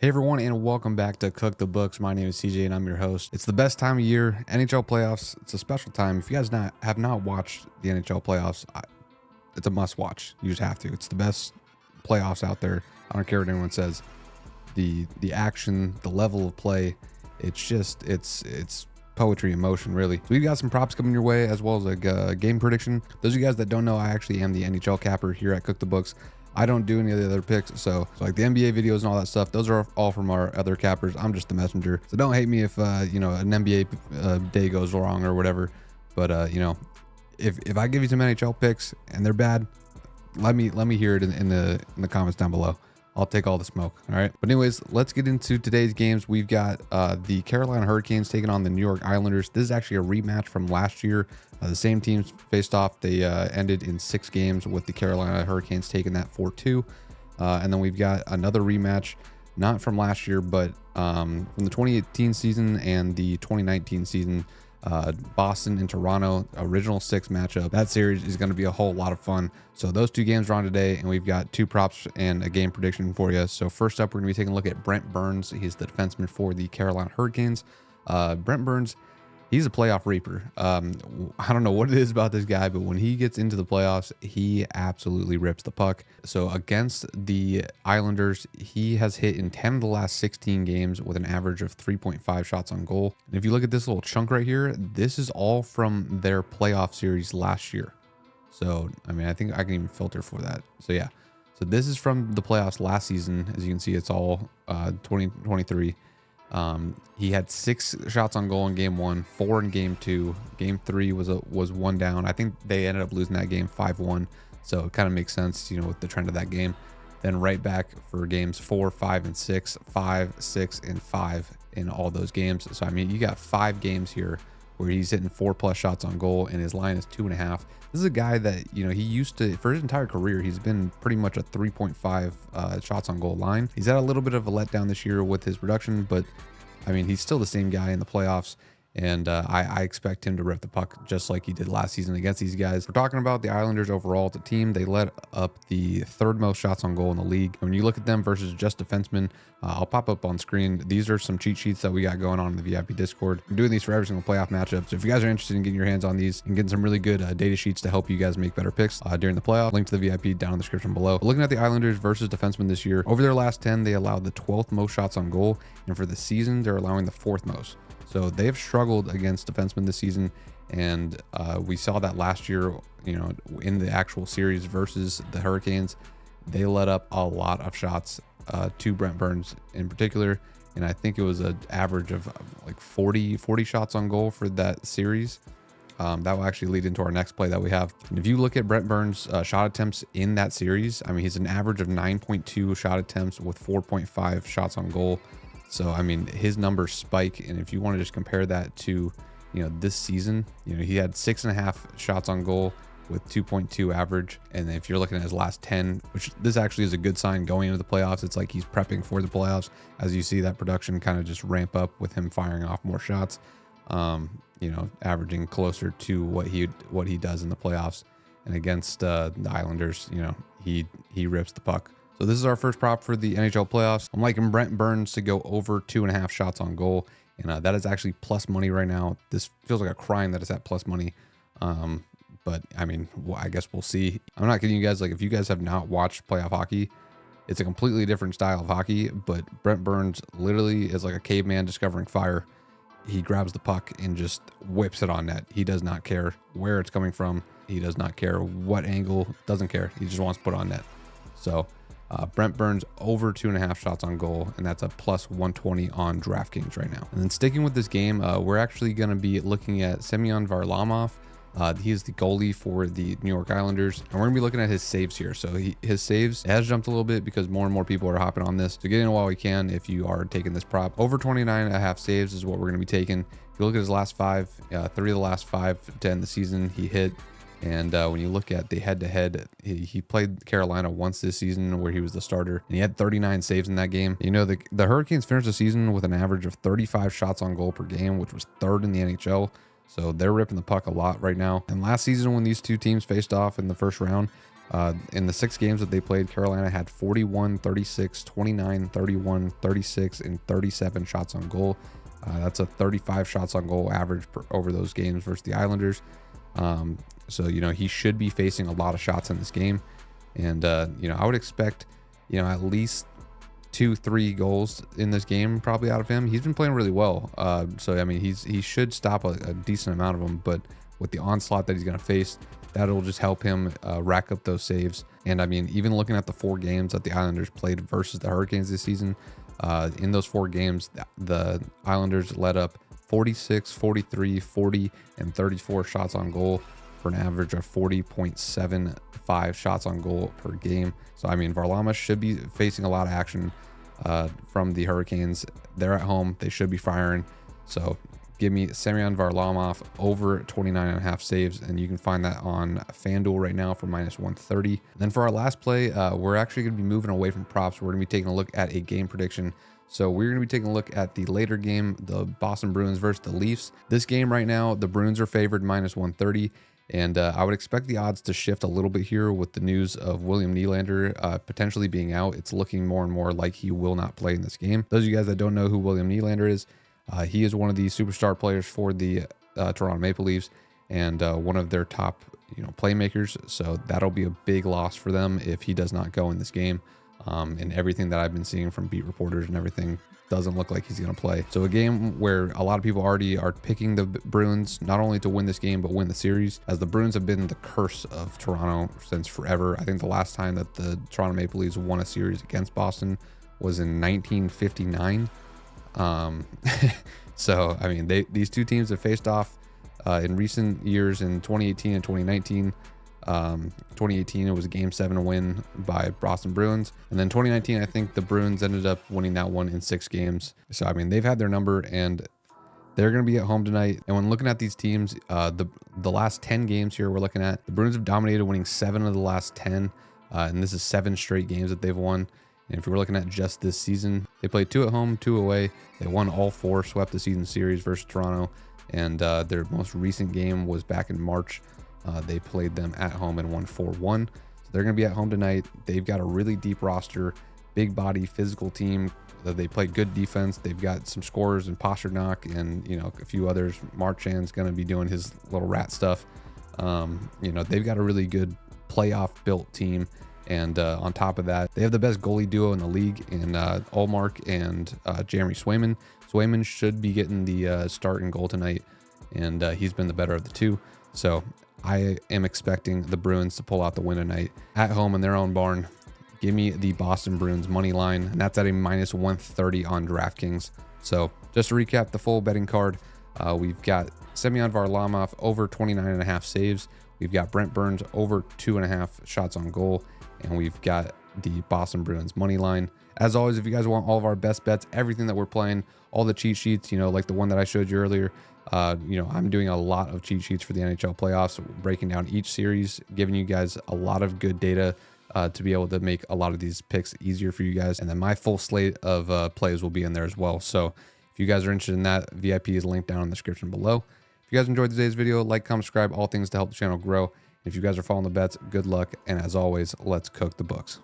Hey everyone, and welcome back to Cook the Books. My name is CJ and I'm your host. It's the best time of year, NHL playoffs. It's a special time. If you guys have not watched the NHL playoffs, it's a must watch. You just have to. It's the best playoffs out there. I don't care what anyone says. The action, the level of play, it's poetry in motion, really. So we've got some props coming your way, as well as a game prediction. Those of you guys that don't know, I actually am the NHL capper here at Cook the Books. I don't do any of the other picks, so like the NBA videos and all that stuff, those are all from our other cappers. I'm just the messenger, so don't hate me if an NBA day goes wrong or whatever. But if I give you some NHL picks and they're bad, let me hear it in the comments down below. I'll take all the smoke. All right. But anyways, let's get into today's games. We've got the Carolina Hurricanes taking on the New York Islanders. This is actually a rematch from last year. The same teams faced off. They ended in 6 games with the Carolina Hurricanes taking that 4-2. And then we've got another rematch, not from last year, but from the 2018 season and the 2019 season. Boston and Toronto, original 6 matchup. That series is going to be a whole lot of fun. So those 2 games are on today, and we've got 2 props and a game prediction for you. So first up, we're going to be taking a look at Brent Burns. He's the defenseman for the Carolina Hurricanes. Brent Burns, he's a playoff reaper. I don't know what it is about this guy, but when he gets into the playoffs, he absolutely rips the puck. So against the Islanders, he has hit in 10 of the last 16 games with an average of 3.5 shots on goal. And if you look at this little chunk right here, this is all from their playoff series last year. So, I mean, I think I can even filter for that. So yeah, so this is from the playoffs last season. As you can see, it's all 2023. He had 6 shots on goal in game 1, 4 in game 2. Game 3 was 1 down. I think they ended up losing that game 5-1. So it kind of makes sense, with the trend of that game. Then right back for games 4, 5, and 6, 5, 6, and 5 in all those games. So I mean, you got 5 games here where he's hitting 4+ shots on goal, and his line is 2.5. This is a guy that, he used to, for his entire career, he's been pretty much a 3.5 shots on goal line. He's had a little bit of a letdown this year with his production, but I mean, he's still the same guy in the playoffs. And I expect him to rip the puck just like he did last season against these guys. We're talking about the Islanders overall as a team. They let up the 3rd most shots on goal in the league. When you look at them versus just defensemen, I'll pop up on screen. These are some cheat sheets that we got going on in the VIP Discord. I'm doing these for every single playoff matchup. So if you guys are interested in getting your hands on these and getting some really good data sheets to help you guys make better picks during the playoff, link to the VIP down in the description below. But looking at the Islanders versus defensemen this year, over their last 10, they allowed the 12th most shots on goal. And for the season, they're allowing the 4th most. So they have struggled against defensemen this season, and we saw that last year, in the actual series versus the Hurricanes. They let up a lot of shots to Brent Burns in particular, and I think it was an average of like 40 shots on goal for that series. That will actually lead into our next play that we have. And if you look at Brent Burns' shot attempts in that series, I mean, he's an average of 9.2 shot attempts with 4.5 shots on goal. So, I mean, his numbers spike. And if you want to just compare that to, this season, he had 6.5 shots on goal with 2.2 average. And if you're looking at his last 10, which this actually is a good sign going into the playoffs, it's like he's prepping for the playoffs. As you see that production kind of just ramp up with him firing off more shots, averaging closer to what he does in the playoffs. And against the Islanders, he rips the puck. So this is our first prop for the NHL playoffs. I'm liking Brent Burns to go over 2.5 shots on goal. And that is actually plus money right now. This feels like a crime that it's at plus money. But I mean, I guess we'll see. I'm not kidding you guys. Like, if you guys have not watched playoff hockey, it's a completely different style of hockey. But Brent Burns literally is like a caveman discovering fire. He grabs the puck and just whips it on net. He does not care where it's coming from. He does not care what angle. Doesn't care. He just wants to put on net. So Brent Burns over 2.5 shots on goal, and that's a plus 120 on DraftKings right now. And then sticking with this game, we're actually going to be looking at Semyon Varlamov. He is the goalie for the New York Islanders, and we're going to be looking at his saves here. So his saves has jumped a little bit because more and more people are hopping on this. So get in while we can if you are taking this prop. Over 29.5 saves is what we're going to be taking. If you look at his last 5, 3 of the last 5 to end the season, he hit. And when you look at the head-to-head, he played Carolina once this season where he was the starter, and he had 39 saves in that game. The Hurricanes finished the season with an average of 35 shots on goal per game, which was 3rd in the NHL. So they're ripping the puck a lot right now. And last season when these two teams faced off in the first round, In the 6 games that they played, Carolina had 41, 36, 29, 31, 36, and 37 shots on goal. That's a 35 shots on goal average over those games versus the Islanders. So, he should be facing a lot of shots in this game. And, I would expect, at least 2-3 goals in this game probably out of him. He's been playing really well. So, I mean, he should stop a decent amount of them. But with the onslaught that he's going to face, that'll just help him rack up those saves. And, I mean, even looking at the 4 games that the Islanders played versus the Hurricanes this season, in those 4 games, the Islanders let up 46, 43, 40, and 34 shots on goal for an average of 40.75 shots on goal per game. So, I mean, Varlamov should be facing a lot of action from the Hurricanes. They're at home. They should be firing. So give me Semyon Varlamov over 29.5 saves, and you can find that on FanDuel right now for -130. And then for our last play, we're actually going to be moving away from props. We're going to be taking a look at a game prediction. So we're going to be taking a look at the later game, the Boston Bruins versus the Leafs. This game right now, the Bruins are favored -130. And I would expect the odds to shift a little bit here with the news of William Nylander potentially being out. It's looking more and more like he will not play in this game. Those of you guys that don't know who William Nylander is, he is one of the superstar players for the Toronto Maple Leafs and one of their top playmakers. So that'll be a big loss for them if he does not go in this game. And everything that I've been seeing from beat reporters and everything doesn't look like he's going to play. So a game where a lot of people already are picking the Bruins not only to win this game, but win the series, as the Bruins have been the curse of Toronto since forever. I think the last time that the Toronto Maple Leafs won a series against Boston was in 1959. So, I mean, these two teams have faced off in recent years in 2018 and 2019. 2018, it was a Game 7 win by Boston Bruins. And then 2019, I think the Bruins ended up winning that one in 6 games. So, I mean, they've had their number, and they're going to be at home tonight. And when looking at these teams, the last 10 games here we're looking at, the Bruins have dominated, winning 7 of the last 10. And this is 7 straight games that they've won. And if we're looking at just this season, they played 2 at home, 2 away. They won all 4, swept the season series versus Toronto. And their most recent game was back in March. They played them at home and won 4-1. So they're going to be at home tonight. They've got a really deep roster, big body, physical team. They play good defense. They've got some scorers in Pasternak and, a few others. Marchand's going to be doing his little rat stuff. They've got a really good playoff built team. And on top of that, they have the best goalie duo in the league in Ullmark and Jeremy Swayman. Swayman should be getting the start and goal tonight, and he's been the better of the two. So I am expecting the Bruins to pull out the win tonight at home in their own barn. Give me the Boston Bruins money line, and that's at a -130 on DraftKings. So just to recap the full betting card, we've got Semyon Varlamov over 29.5 saves. We've got Brent Burns over 2.5 shots on goal. And we've got the Boston Bruins money line. As always, if you guys want all of our best bets, everything that we're playing, all the cheat sheets, like the one that I showed you earlier, I'm doing a lot of cheat sheets for the NHL playoffs, breaking down each series, giving you guys a lot of good data to be able to make a lot of these picks easier for you guys. And then my full slate of plays will be in there as well. So if you guys are interested in that, VIP is linked down in the description below. If you guys enjoyed today's video, like, comment, subscribe, all things to help the channel grow. If you guys are following the bets, good luck. And as always, let's cook the books.